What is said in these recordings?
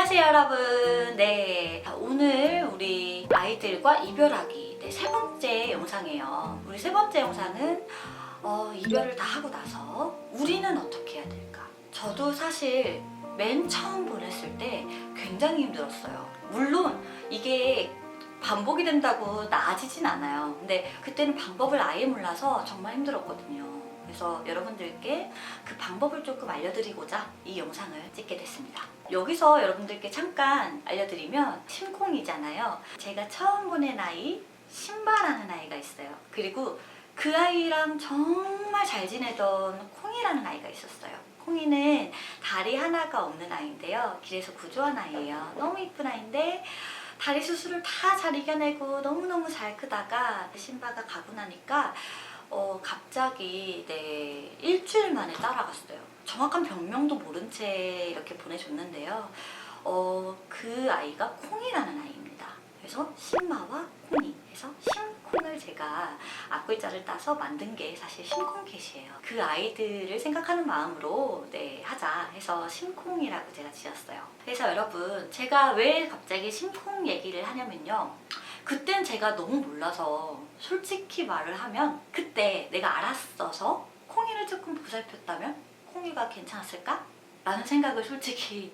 안녕하세요 여러분. 네, 오늘 우리 아이들과 이별하기 세 번째 영상이에요. 우리 세 번째 영상은 이별을 다 하고 나서 우리는 어떻게 해야 될까? 저도 사실 맨 처음 보냈을 때 굉장히 힘들었어요. 물론 이게 반복이 된다고 나아지진 않아요. 근데 그때는 방법을 아예 몰라서 정말 힘들었거든요. 그래서 여러분들께 그 방법을 조금 알려드리고자 이 영상을 찍게 됐습니다. 여기서 여러분들께 잠깐 알려드리면 심콩이잖아요. 제가 처음 보낸 아이 신바라는 아이가 있어요. 그리고 그 아이랑 정말 잘 지내던 콩이라는 아이가 있었어요. 콩이는 다리 하나가 없는 아이인데요. 길에서 구조한 아이예요. 너무 이쁜 아이인데 다리 수술을 다 잘 이겨내고 너무너무 잘 크다가 신바가 가고 나니까 갑자기 일주일 만에 따라갔어요. 정확한 병명도 모른 채 이렇게 보내줬는데요. 그 아이가 콩이라는 아이입니다. 그래서 신마와 콩이 해서 심콩을 제가 앞글자를 따서 만든 게 사실 심콩캣이에요. 그 아이들을 생각하는 마음으로 하자 해서 심콩이라고 제가 지었어요. 그래서 여러분, 제가 왜 갑자기 심콩 얘기를 하냐면요. 그땐 제가 너무 몰라서 솔직히 말을 하면 그때 내가 알았어서 콩이를 조금 보살폈다면 콩이가 괜찮았을까? 라는 생각을 솔직히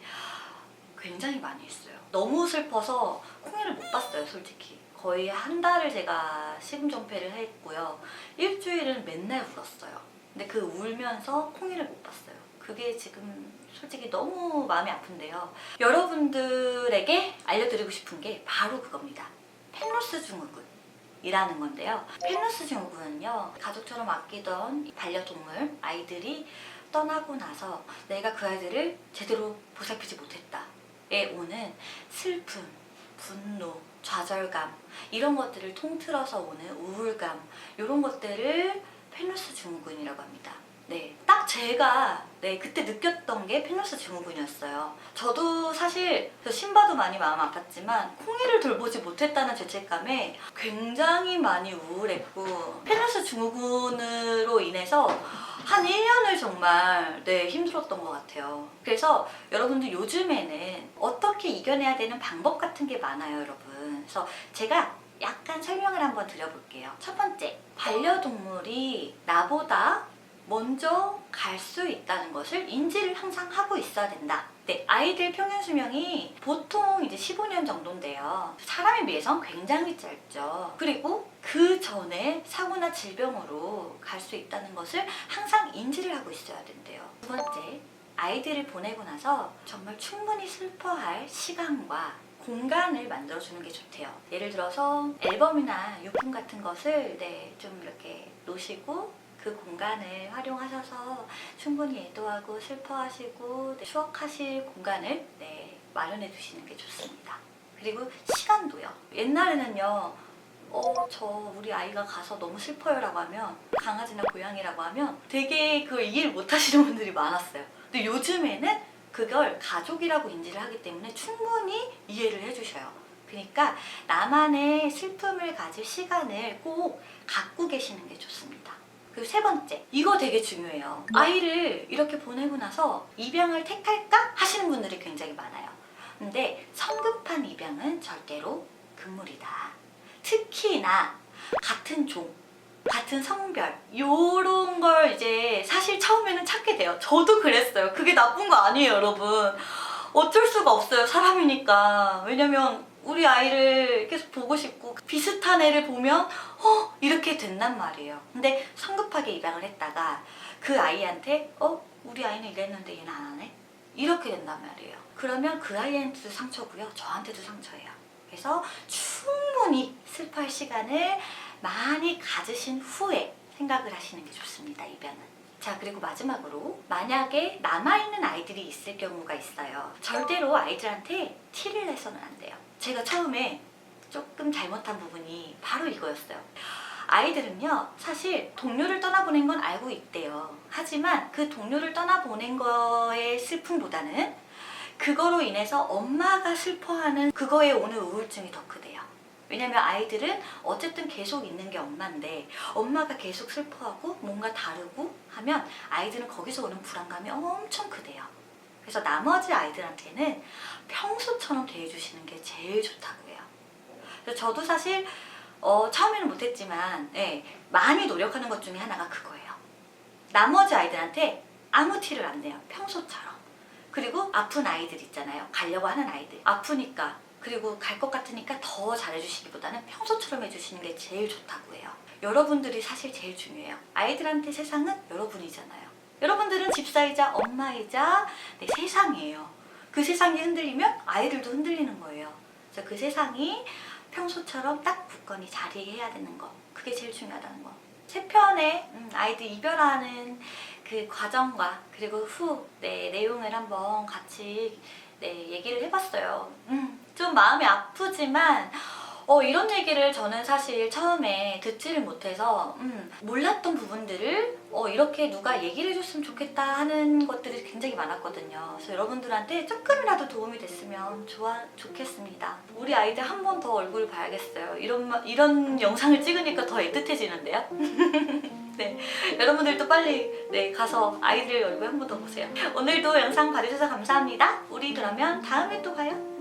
굉장히 많이 했어요. 너무 슬퍼서 콩이를 못 봤어요. 솔직히 거의 한 달을 제가 시금정패를 했고요. 일주일은 맨날 울었어요. 근데 그 울면서 콩이를 못 봤어요. 그게 지금 솔직히 너무 마음이 아픈데요. 여러분들에게 알려드리고 싶은 게 바로 그겁니다. 펜로스 증후군이라는 건데요. 펜로스 증후군은요, 가족처럼 아끼던 반려동물 아이들이 떠나고 나서 내가 그 아이들을 제대로 보살피지 못했다에 오는 슬픔, 분노, 좌절감, 이런 것들을 통틀어서 오는 우울감, 이런 것들을 펜로스 증후군이라고 합니다. 딱 제가 그때 느꼈던 게 펜로스 증후군이었어요. 저도 사실 신바도 많이 마음 아팠지만 콩이를 돌보지 못했다는 죄책감에 굉장히 많이 우울했고, 펜로스 증후군으로 인해서 한 1년을 정말 힘들었던 것 같아요. 그래서 여러분들 요즘에는 어떻게 이겨내야 되는 방법 같은 게 많아요, 여러분. 그래서 제가 약간 설명을 한번 드려볼게요. 첫 번째, 반려동물이 나보다 먼저 갈 수 있다는 것을 인지를 항상 하고 있어야 된다. 아이들 평균 수명이 보통 이제 15년 정도인데요. 사람에 비해서는 굉장히 짧죠. 그리고 그 전에 사고나 질병으로 갈 수 있다는 것을 항상 인지를 하고 있어야 된대요. 두 번째, 아이들을 보내고 나서 정말 충분히 슬퍼할 시간과 공간을 만들어주는 게 좋대요. 예를 들어서 앨범이나 유품 같은 것을 좀 이렇게 놓으시고 그 공간을 활용하셔서 충분히 애도하고 슬퍼하시고 추억하실 공간을 마련해 두시는 게 좋습니다. 그리고 시간도요. 옛날에는요, 우리 아이가 가서 너무 슬퍼요 라고 하면, 강아지나 고양이라고 하면 되게 그걸 이해를 못 하시는 분들이 많았어요. 근데 요즘에는 그걸 가족이라고 인지를 하기 때문에 충분히 이해를 해주셔요. 그러니까 나만의 슬픔을 가질 시간을 꼭 갖고 계시는 게 좋습니다. 그리고 세 번째, 이거 되게 중요해요. 아이를 이렇게 보내고 나서 입양을 택할까? 하시는 분들이 굉장히 많아요. 근데 성급한 입양은 절대로 금물이다. 특히나 같은 종, 같은 성별, 요런 걸 이제 사실 처음에는 찾게 돼요. 저도 그랬어요. 그게 나쁜 거 아니에요, 여러분. 어쩔 수가 없어요, 사람이니까. 왜냐면 우리 아이를 계속 보고 싶고 비슷한 애를 보면 이렇게 된단 말이에요. 근데 성급하게 입양을 했다가 그 아이한테 우리 아이는 이랬는데 얘는 안 하네? 이렇게 된단 말이에요. 그러면 그 아이한테도 상처고요, 저한테도 상처예요. 그래서 충분히 슬퍼할 시간을 많이 가지신 후에 생각을 하시는 게 좋습니다, 입양은. 자, 그리고 마지막으로, 만약에 남아있는 아이들이 있을 경우가 있어요. 절대로 아이들한테 티를 내서는 안 돼요. 제가 처음에 조금 잘못한 부분이 바로 이거였어요. 아이들은요, 사실 동료를 떠나보낸 건 알고 있대요. 하지만 그 동료를 떠나보낸 거의 슬픔보다는 그거로 인해서 엄마가 슬퍼하는 그거에 오는 우울증이 더 크대요. 왜냐면 아이들은 어쨌든 계속 있는 게 엄마인데 엄마가 계속 슬퍼하고 뭔가 다르고 하면 아이들은 거기서 오는 불안감이 엄청 크대요. 그래서 나머지 아이들한테는 평소처럼 대해주시는 게 제일 좋다고 해요. 그래서 저도 사실 처음에는 못했지만 많이 노력하는 것 중에 하나가 그거예요. 나머지 아이들한테 아무 티를 안 내요. 평소처럼. 그리고 아픈 아이들 있잖아요. 가려고 하는 아이들. 아프니까 그리고 갈 것 같으니까 더 잘해주시기보다는 평소처럼 해주시는 게 제일 좋다고 해요. 여러분들이 사실 제일 중요해요. 아이들한테 세상은 여러분이잖아요. 여러분들은 집사이자 엄마이자 세상이에요. 그 세상이 흔들리면 아이들도 흔들리는 거예요. 그래서 그 세상이 평소처럼 딱 굳건히 자리해야 되는 거, 그게 제일 중요하다는 거. 세 편의 아이들 이별하는 그 과정과 그리고 후 내용을 한번 같이 얘기를 해봤어요. 좀 마음이 아프지만 이런 얘기를 저는 사실 처음에 듣지를 못해서 몰랐던 부분들을 이렇게 누가 얘기를 해줬으면 좋겠다 하는 것들이 굉장히 많았거든요. 그래서 여러분들한테 조금이라도 도움이 됐으면 좋겠습니다. 우리 아이들 한 번 더 얼굴을 봐야겠어요. 이런 영상을 찍으니까 더 애틋해지는데요. 네, 여러분들도 빨리 가서 아이들 얼굴 한 번 더 보세요. 오늘도 영상 봐주셔서 감사합니다. 우리 그러면 다음에 또 봐요.